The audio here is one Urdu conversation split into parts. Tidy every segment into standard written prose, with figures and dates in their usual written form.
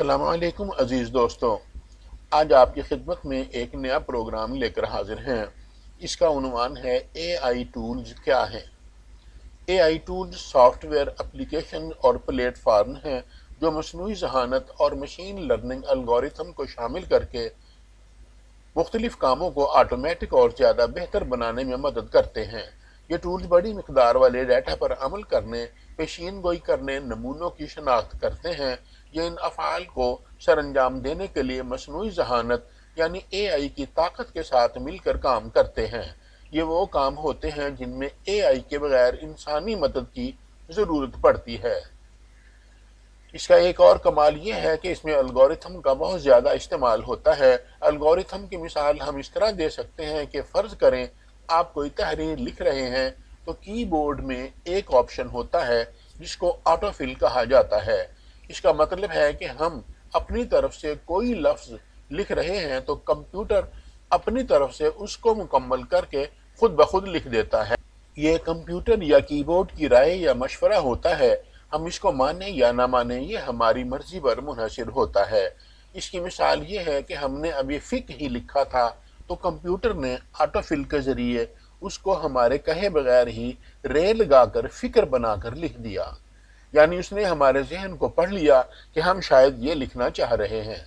السلام علیکم عزیز دوستوں، آج آپ کی خدمت میں ایک نیا پروگرام لے کر حاضر ہیں۔ اس کا عنوان ہے اے آئی ٹولز کیا ہیں۔ اے آئی ٹولز سافٹ ویئر اپلیکیشن اور پلیٹ فارم ہیں جو مصنوعی ذہانت اور مشین لرننگ الگورتھم کو شامل کر کے مختلف کاموں کو آٹومیٹک اور زیادہ بہتر بنانے میں مدد کرتے ہیں۔ یہ ٹولز بڑی مقدار والے ڈیٹا پر عمل کرنے، پیشین گوئی کرنے، نمونوں کی شناخت کرتے ہیں۔ یہ ان افعال کو سر انجام دینے کے لیے مصنوعی ذہانت یعنی اے آئی کی طاقت کے ساتھ مل کر کام کرتے ہیں۔ یہ وہ کام ہوتے ہیں جن میں اے آئی کے بغیر انسانی مدد کی ضرورت پڑتی ہے۔ اس کا ایک اور کمال یہ ہے کہ اس میں الگورتھم کا بہت زیادہ استعمال ہوتا ہے۔ الگورتھم کی مثال ہم اس طرح دے سکتے ہیں کہ فرض کریں آپ کوئی تحریر لکھ رہے ہیں تو کی بورڈ میں ایک آپشن ہوتا ہے جس کو آٹو فل کہا جاتا ہے۔ اس کا مطلب ہے کہ ہم اپنی طرف سے کوئی لفظ لکھ رہے ہیں تو کمپیوٹر اپنی طرف سے اس کو مکمل کر کے خود بخود لکھ دیتا ہے۔ یہ کمپیوٹر یا کی بورڈ کی رائے یا مشورہ ہوتا ہے، ہم اس کو مانیں یا نہ مانیں یہ ہماری مرضی پر منحصر ہوتا ہے۔ اس کی مثال یہ ہے کہ ہم نے ابھی فقہ ہی لکھا تھا تو کمپیوٹر نے آٹو فل کے ذریعے اس کو ہمارے کہے بغیر ہی رے لگا کر فکر بنا کر لکھ دیا، یعنی اس نے ہمارے ذہن کو پڑھ لیا کہ ہم شاید یہ لکھنا چاہ رہے ہیں۔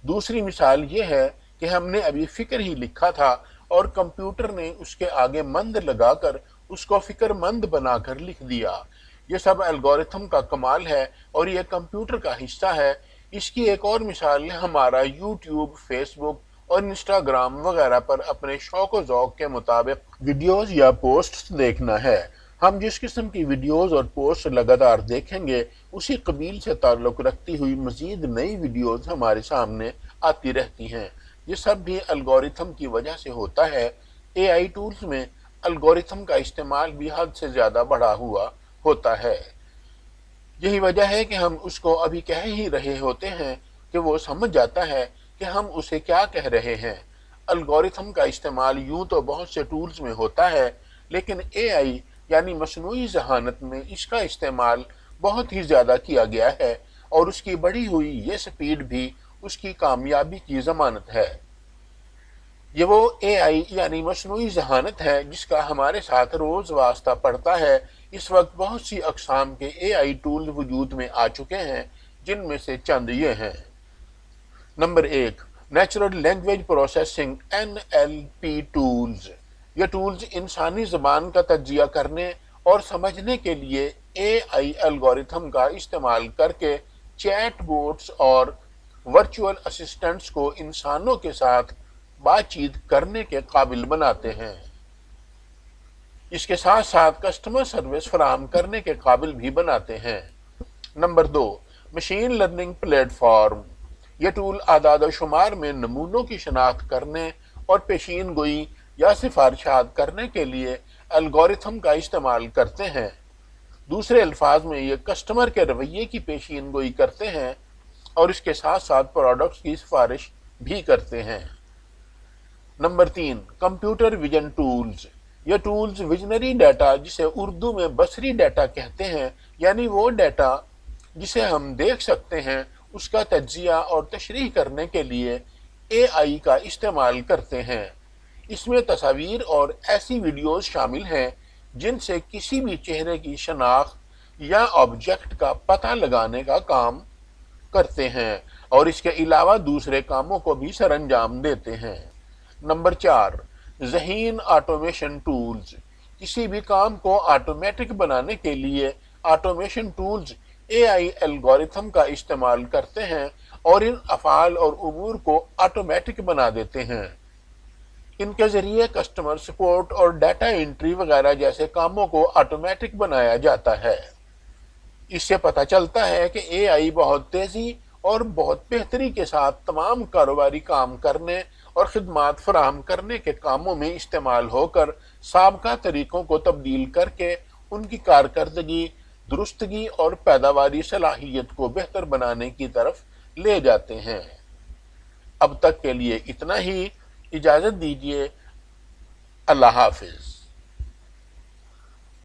دوسری مثال یہ ہے کہ ہم نے ابھی فکر ہی لکھا تھا اور کمپیوٹر نے اس کے آگے مند لگا کر اس کو فکر مند بنا کر لکھ دیا۔ یہ سب الگورتھم کا کمال ہے اور یہ کمپیوٹر کا حصہ ہے۔ اس کی ایک اور مثال ہمارا یوٹیوب، فیس بک اور انسٹاگرام وغیرہ پر اپنے شوق و ذوق کے مطابق ویڈیوز یا پوسٹس دیکھنا ہے۔ ہم جس قسم کی ویڈیوز اور پوسٹ لگاتار دیکھیں گے اسی قبیل سے تعلق رکھتی ہوئی مزید نئی ویڈیوز ہمارے سامنے آتی رہتی ہیں۔ یہ سب بھی الگورتھم کی وجہ سے ہوتا ہے۔ اے آئی ٹولز میں الگورتھم کا استعمال بھی حد سے زیادہ بڑھا ہوا ہوتا ہے۔ یہی وجہ ہے کہ ہم اس کو ابھی کہہ ہی رہے ہوتے ہیں کہ وہ سمجھ جاتا ہے کہ ہم اسے کیا کہہ رہے ہیں۔ الگورتھم کا استعمال یوں تو بہت سے ٹولز میں ہوتا ہے، لیکن اے آئی یعنی مصنوعی ذہانت میں اس کا استعمال بہت ہی زیادہ کیا گیا ہے اور اس کی بڑھی ہوئی یہ سپیڈ بھی اس کی کامیابی کی ضمانت ہے۔ یہ وہ اے آئی یعنی مصنوعی ذہانت ہے جس کا ہمارے ساتھ روز واسطہ پڑتا ہے۔ اس وقت بہت سی اقسام کے اے آئی ٹول وجود میں آ چکے ہیں، جن میں سے چند یہ ہیں۔ Number 1، natural language processing NLP tools. یہ ٹولز انسانی زبان کا تجزیہ کرنے اور سمجھنے کے لیے اے آئی الگورتھم کا استعمال کر کے چیٹ بوٹس اور ورچوئل اسسٹنٹس کو انسانوں کے ساتھ بات چیت کرنے کے قابل بناتے ہیں۔ اس کے ساتھ ساتھ کسٹمر سروس فراہم کرنے کے قابل بھی بناتے ہیں۔ Number 2، machine learning plate form. یہ ٹول اعداد و شمار میں نمونوں کی شناخت کرنے اور پیشین گوئی یا سفارشات کرنے کے لیے الگورتھم کا استعمال کرتے ہیں۔ دوسرے الفاظ میں یہ کسٹمر کے رویے کی پیشین گوئی کرتے ہیں اور اس کے ساتھ ساتھ پروڈکٹس کی سفارش بھی کرتے ہیں۔ Number 3، computer vision tools. یہ ٹولز ویژنری ڈیٹا جسے اردو میں بصری ڈیٹا کہتے ہیں، یعنی وہ ڈیٹا جسے ہم دیکھ سکتے ہیں، اس کا تجزیہ اور تشریح کرنے کے لیے اے آئی کا استعمال کرتے ہیں۔ اس میں تصاویر اور ایسی ویڈیوز شامل ہیں جن سے کسی بھی چہرے کی شناخت یا آبجیکٹ کا پتہ لگانے کا کام کرتے ہیں اور اس کے علاوہ دوسرے کاموں کو بھی سر انجام دیتے ہیں۔ نمبر 4، ذہین آٹومیشن ٹولز۔ کسی بھی کام کو آٹومیٹک بنانے کے لیے automation tools A I algorithm کا استعمال کرتے ہیں اور ان افعال اور امور کو آٹومیٹک بنا دیتے ہیں۔ ان کے ذریعے کسٹمر سپورٹ اور ڈیٹا انٹری وغیرہ جیسے کاموں کو آٹومیٹک بنایا جاتا ہے۔ اس سے پتہ چلتا ہے کہ اے آئی بہت تیزی اور بہت بہتری کے ساتھ تمام کاروباری کام کرنے اور خدمات فراہم کرنے کے کاموں میں استعمال ہو کر سابقہ طریقوں کو تبدیل کر کے ان کی کارکردگی، درستگی اور پیداواری صلاحیت کو بہتر بنانے کی طرف لے جاتے ہیں۔ اب تک کے لیے اتنا ہی، اجازت دیجیے، اللہ حافظ۔